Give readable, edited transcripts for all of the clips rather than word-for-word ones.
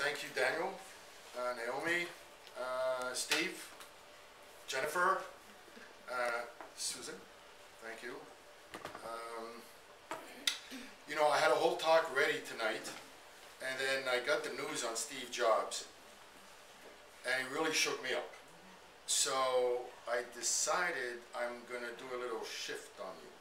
Thank you, Daniel, Naomi, Steve, Jennifer, Susan, thank you. You know, I had a whole talk ready tonight, and then I got the news on Steve Jobs, and it really shook me up. So I decided I'm going to do a little shift on you,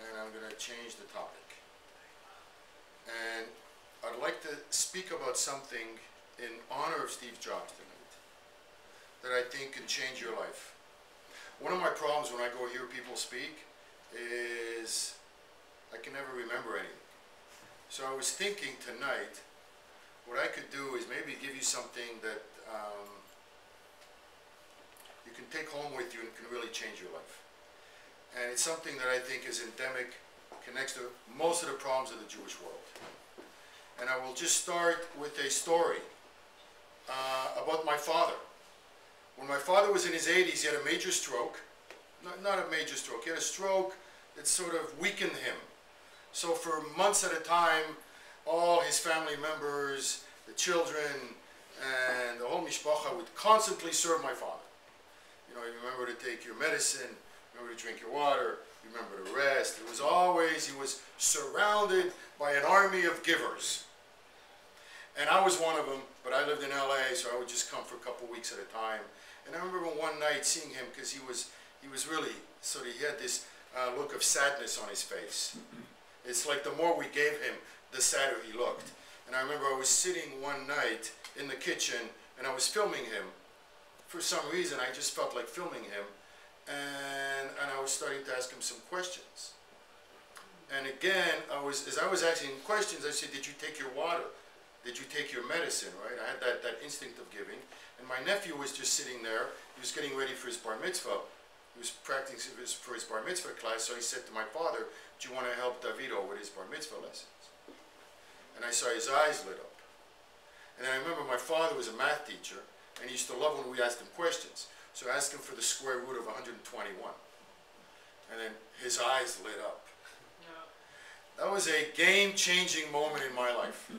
and I'm going to change the topic. And I'd like to speak about something in honor of Steve Jobs tonight that I think can change your life. One of my problems when I go hear people speak is I can never remember anything. So I was thinking tonight, what I could do is maybe give you something that you can take home with you and can really change your life. And it's something that I think is endemic, connects to most of the problems of the Jewish world. And I will just start with a story about my father. When my father was in his 80s, he had a major stroke. Not a major stroke, he had a stroke that sort of weakened him. So for months at a time, all his family members, the children, and the whole mishpacha would constantly serve my father. You know, you remember to take your medicine, remember to drink your water, you remember to rest. It was always, he was surrounded by an army of givers. And I was one of them, but I lived in LA, so I would just come for a couple weeks at a time. And I remember one night seeing him, because he was really, sort of, he had this look of sadness on his face. It's like the more we gave him, the sadder he looked. And I remember I was sitting one night in the kitchen, and I was filming him. For some reason, I just felt like filming him, and I was starting to ask him some questions. And again, as I was asking questions, I said, did you take your water? Did you take your medicine, right? I had that instinct of giving. And my nephew was just sitting there. He was getting ready for his bar mitzvah. He was practicing for his bar mitzvah class, so he said to my father, do you want to help Davido with his bar mitzvah lessons? And I saw his eyes lit up. And then I remember my father was a math teacher, and he used to love when we asked him questions. So I asked him for the square root of 121. And then his eyes lit up. That was a game-changing moment in my life.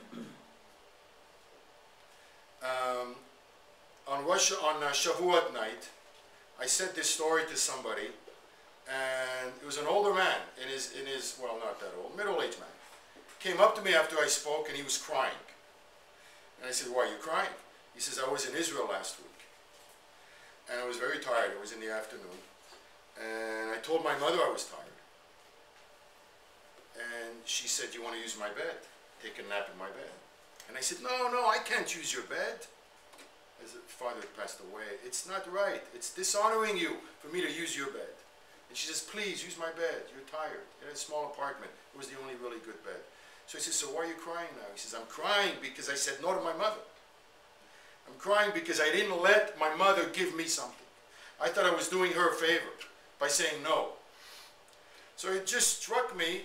On Shavuot night, I said this story to somebody, and it was an older man, in his well, not that old, middle-aged man. Came up to me after I spoke, and he was crying. And I said, why are you crying? He says, I was in Israel last week, and I was very tired. It was in the afternoon, and I told my mother I was tired. And she said, do you want to use my bed? Take a nap in my bed. And I said, no, I can't use your bed. His father had passed away. It's not right. It's dishonoring you for me to use your bed. And she says, please, use my bed. You're tired. You had a small apartment. It was the only really good bed. So he says, so why are you crying now? He says, I'm crying because I said no to my mother. I'm crying because I didn't let my mother give me something. I thought I was doing her a favor by saying no. So it just struck me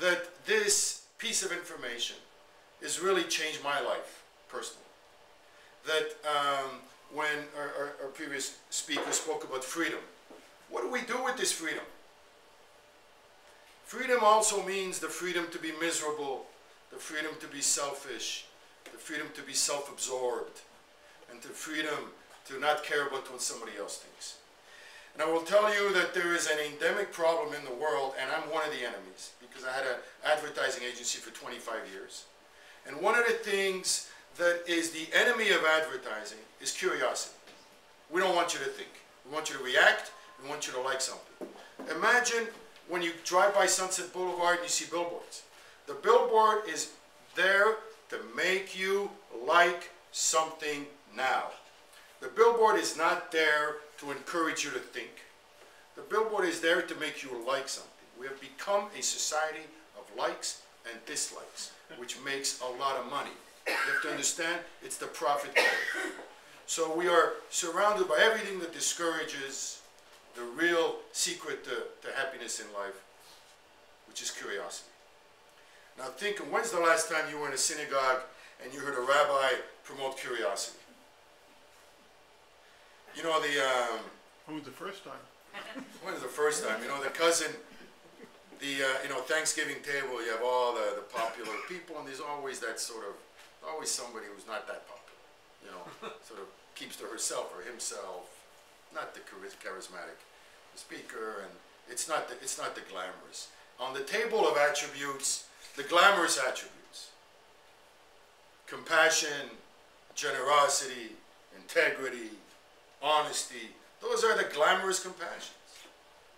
that this piece of information has really changed my life personally. That when our previous speaker spoke about freedom, what do we do with this freedom? Freedom also means the freedom to be miserable, the freedom to be selfish, the freedom to be self-absorbed, and the freedom to not care about what somebody else thinks. And I will tell you that there is an endemic problem in the world, and I'm one of the enemies, because I had an advertising agency for 25 years. And one of the things that is the enemy of advertising is curiosity. We don't want you to think. We want you to react. We want you to like something. Imagine when you drive by Sunset Boulevard and you see billboards. The billboard is there to make you like something now. The billboard is not there to encourage you to think. The billboard is there to make you like something. We have become a society of likes and dislikes, which makes a lot of money. You have to understand, it's the profit motive. So we are surrounded by everything that discourages the real secret to happiness in life, which is curiosity. Now think, when's the last time you were in a synagogue and you heard a rabbi promote curiosity? You know, When was the first time? When was the first time? You know, the cousin, you know, Thanksgiving table, you have all the popular people, and there's always that sort of Always somebody who's not that popular, you know, sort of keeps to herself or himself, not the charismatic speaker, and it's not the glamorous. On the table of attributes, the glamorous attributes, compassion, generosity, integrity, honesty, those are the glamorous compassions.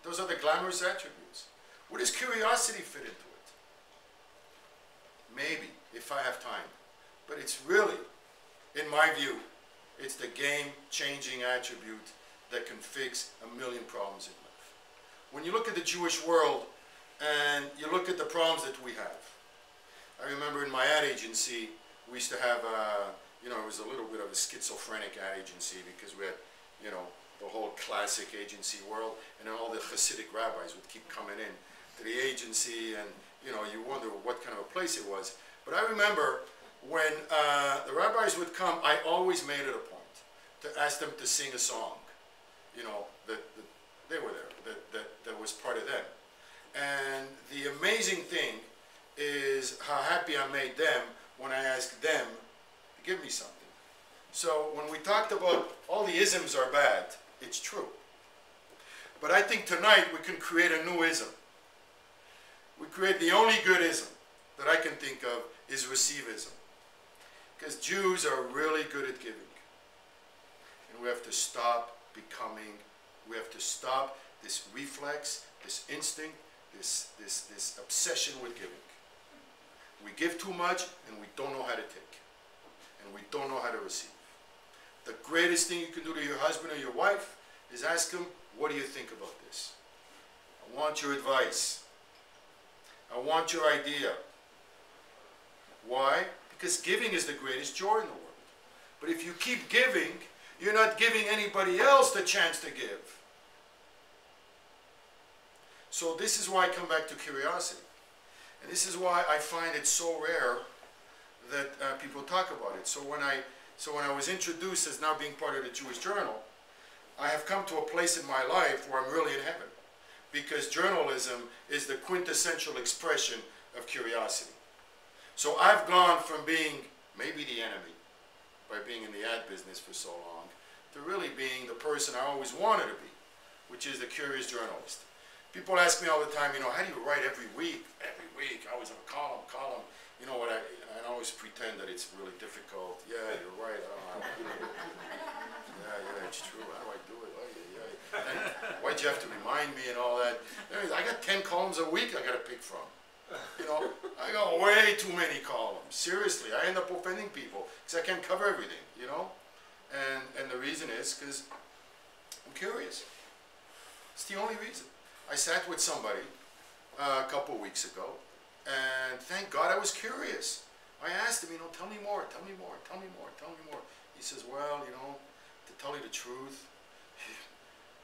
Those are the glamorous attributes. Where does curiosity fit into it? Maybe, if I have time. But it's really, in my view, it's the game-changing attribute that can fix a million problems in life. When you look at the Jewish world and you look at the problems that we have, I remember in my ad agency, we used to have, you know, it was a little bit of a schizophrenic ad agency because we had, you know, the whole classic agency world, and then all the Hasidic rabbis would keep coming in to the agency, and, you know, you wonder what kind of a place it was. But I remember when the rabbis would come, I always made it a point to ask them to sing a song, you know, that they were there, that was part of them. And the amazing thing is how happy I made them when I asked them to give me something. So when we talked about all the isms are bad, it's true. But I think tonight we can create a new ism. We create the only good ism that I can think of is receivism. Because Jews are really good at giving. And we have to stop becoming, we have to stop this reflex, this instinct, this obsession with giving. We give too much and we don't know how to take. And we don't know how to receive. The greatest thing you can do to your husband or your wife is ask him, what do you think about this? I want your advice. I want your idea. Why? Because giving is the greatest joy in the world. But if you keep giving, you're not giving anybody else the chance to give. So this is why I come back to curiosity. And this is why I find it so rare that people talk about it. So when I was introduced as now being part of the Jewish Journal, I have come to a place in my life where I'm really in heaven. Because journalism is the quintessential expression of curiosity. So I've gone from being maybe the enemy, by being in the ad business for so long, to really being the person I always wanted to be, which is the curious journalist. People ask me all the time, you know, how do you write every week? Every week, I always have a column. You know what, I always pretend that it's really difficult. Yeah, you're right. Yeah, it's true. How do I do it? And why'd you have to remind me and all that? I got 10 columns a week I got to pick from. You know, I got way too many columns. Seriously, I end up offending people because I can't cover everything, you know? And the reason is because I'm curious. It's the only reason. I sat with somebody a couple of weeks ago, and thank God I was curious. I asked him, you know, tell me more. He says, well, you know, to tell you the truth,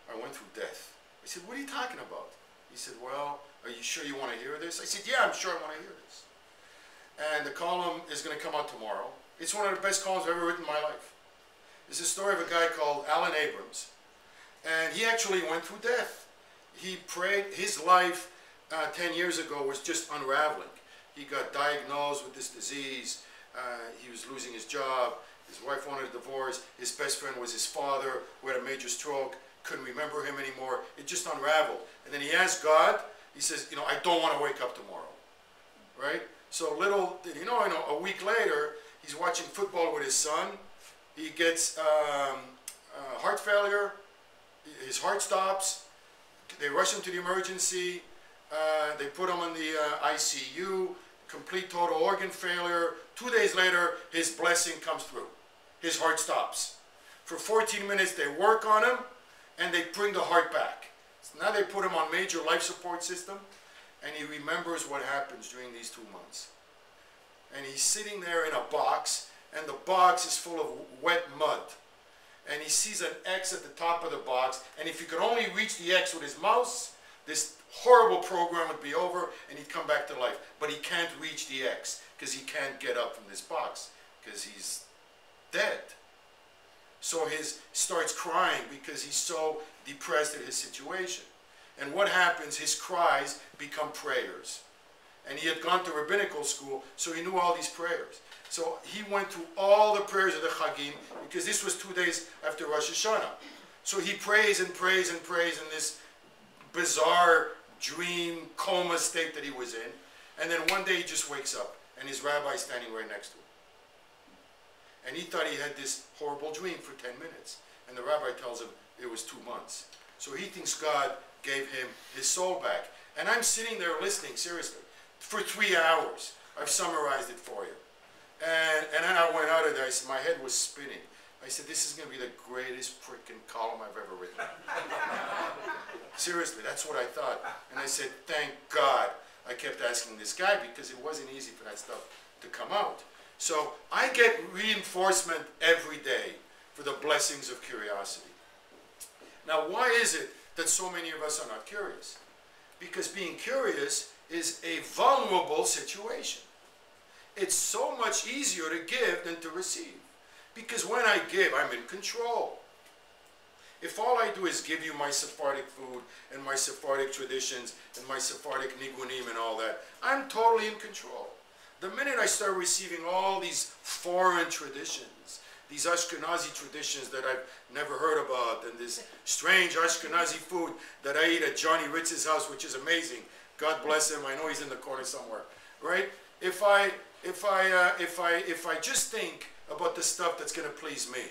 I went through death. I said, what are you talking about? He said, well, are you sure you want to hear this? I said, yeah, I'm sure I want to hear this. And the column is going to come out tomorrow. It's one of the best columns I've ever written in my life. It's a story of a guy called Alan Abrams. And he actually went through death. He prayed, his life 10 years ago was just unraveling. He got diagnosed with this disease. He was losing his job. His wife wanted a divorce. His best friend was his father, who had a major stroke. Couldn't remember him anymore. It just unraveled. And then he asked God, he says, you know, I don't want to wake up tomorrow. Right? So little did he know, a week later, he's watching football with his son. He gets heart failure. His heart stops. They rush him to the emergency. They put him in the ICU. Complete total organ failure. 2 days later, his blessing comes through. His heart stops. For 14 minutes, they work on him, and they bring the heart back. So now they put him on major life support system, and he remembers what happens during these 2 months. And he's sitting there in a box, and the box is full of wet mud. And he sees an X at the top of the box, and if he could only reach the X with his mouse, this horrible program would be over, and he'd come back to life. But he can't reach the X, because he can't get up from this box, because he's dead. So he starts crying because he's so depressed at his situation. And what happens? His cries become prayers. And he had gone to rabbinical school, so he knew all these prayers. So he went through all the prayers of the Chagim, because this was 2 days after Rosh Hashanah. So he prays and prays and prays in this bizarre dream coma state that he was in. And then one day he just wakes up and his rabbi is standing right next to him. And he thought he had this horrible dream for 10 minutes. And the rabbi tells him it was 2 months. So he thinks God gave him his soul back. And I'm sitting there listening, seriously, for 3 hours. I've summarized it for you. And then I went out of there, my head was spinning. I said, this is going to be the greatest freaking column I've ever written. Seriously, that's what I thought. And I said, thank God I kept asking this guy, because it wasn't easy for that stuff to come out. So I get reinforcement every day for the blessings of curiosity. Now, why is it that so many of us are not curious? Because being curious is a vulnerable situation. It's so much easier to give than to receive. Because when I give, I'm in control. If all I do is give you my Sephardic food and my Sephardic traditions and my Sephardic nigunim and all that, I'm totally in control. The minute I start receiving all these foreign traditions, these Ashkenazi traditions that I've never heard about, and this strange Ashkenazi food that I eat at Johnny Ritz's house, which is amazing. God bless him. I know he's in the corner somewhere, right? If I just think about the stuff that's going to please me,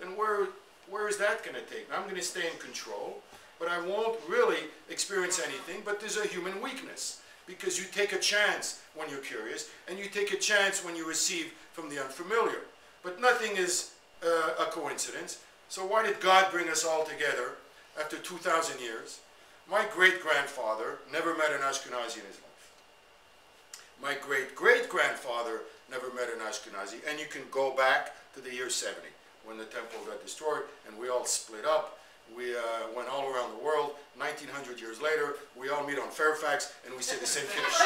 then where is that going to take me? I'm going to stay in control, but I won't really experience anything. But there's a human weakness, because you take a chance when you're curious, and you take a chance when you receive from the unfamiliar. But nothing is a coincidence. So why did God bring us all together after 2,000 years? My great-grandfather never met an Ashkenazi in his life. My great-great-grandfather never met an Ashkenazi. And you can go back to the year 70, when the temple got destroyed, and we all split up. We went all around the world. 1900 years later, we all meet on Fairfax, and we say the same Kiddush.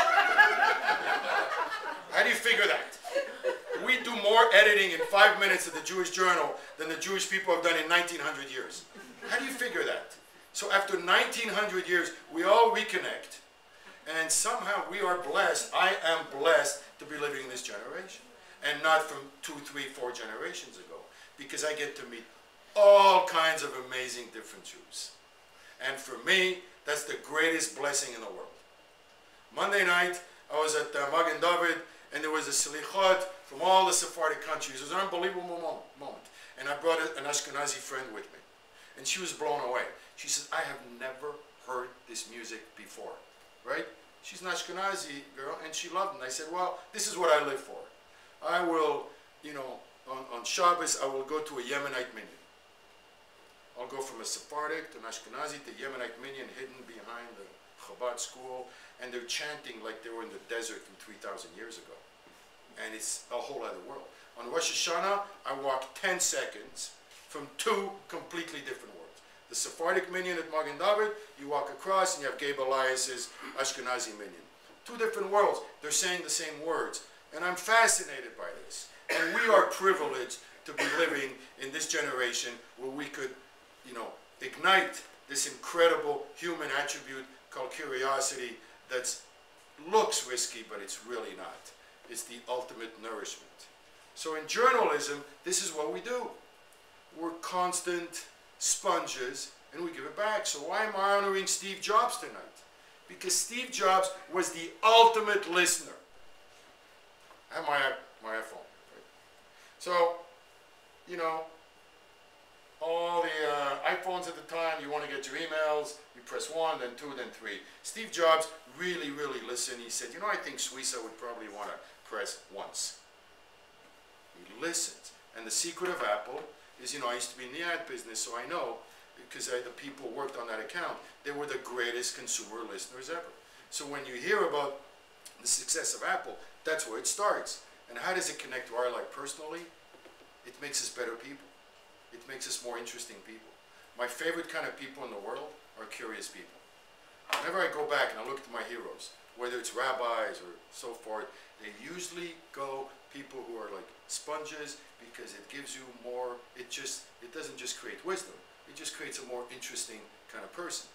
How do you figure that? We do more editing in 5 minutes of the Jewish Journal than the Jewish people have done in 1900 years. How do you figure that? So after 1900 years, we all reconnect, and somehow we are blessed. I am blessed to be living in this generation, and not from 2, 3, 4 generations ago, because I get to meet all kinds of amazing different Jews. And for me, that's the greatest blessing in the world. Monday night, I was at Magen David, and there was a selichot from all the Sephardic countries. It was an unbelievable moment. And I brought an Ashkenazi friend with me. And she was blown away. She says, I have never heard this music before. Right? She's an Ashkenazi girl, and she loved it. And I said, well, this is what I live for. I will, you know, on Shabbos, I will go to a Yemenite minyan. I'll go from a Sephardic to an Ashkenazi to Yemenite minyan hidden behind the Chabad school, and they're chanting like they were in the desert from 3,000 years ago. And it's a whole other world. On Rosh Hashanah, I walk 10 seconds from 2 completely different worlds. The Sephardic minyan at Magen David, you walk across and you have Gabe Elias's Ashkenazi minyan. 2 different worlds. They're saying the same words. And I'm fascinated by this. And we are privileged to be living in this generation where we could, you know, ignite this incredible human attribute called curiosity that looks risky, but it's really not. It's the ultimate nourishment. So in journalism, this is what we do. We're constant sponges, and we give it back. So why am I honoring Steve Jobs tonight? Because Steve Jobs was the ultimate listener. I have my iPhone. Right? So, you know, all the iPhones at the time, you want to get your emails, you press 1, then 2, then 3. Steve Jobs really, really listened. He said, you know, I think Suissa would probably want to press once. He listens. And the secret of Apple is, you know, I used to be in the ad business, so I know, because the people worked on that account, they were the greatest consumer listeners ever. So when you hear about the success of Apple, that's where it starts. And how does it connect to our life personally? It makes us better people. It makes us more interesting people. My favorite kind of people in the world are curious people. Whenever I go back and I look at my heroes, whether it's rabbis or so forth, they usually go people who are like sponges, because it gives you more, it doesn't just create wisdom, it just creates a more interesting kind of person.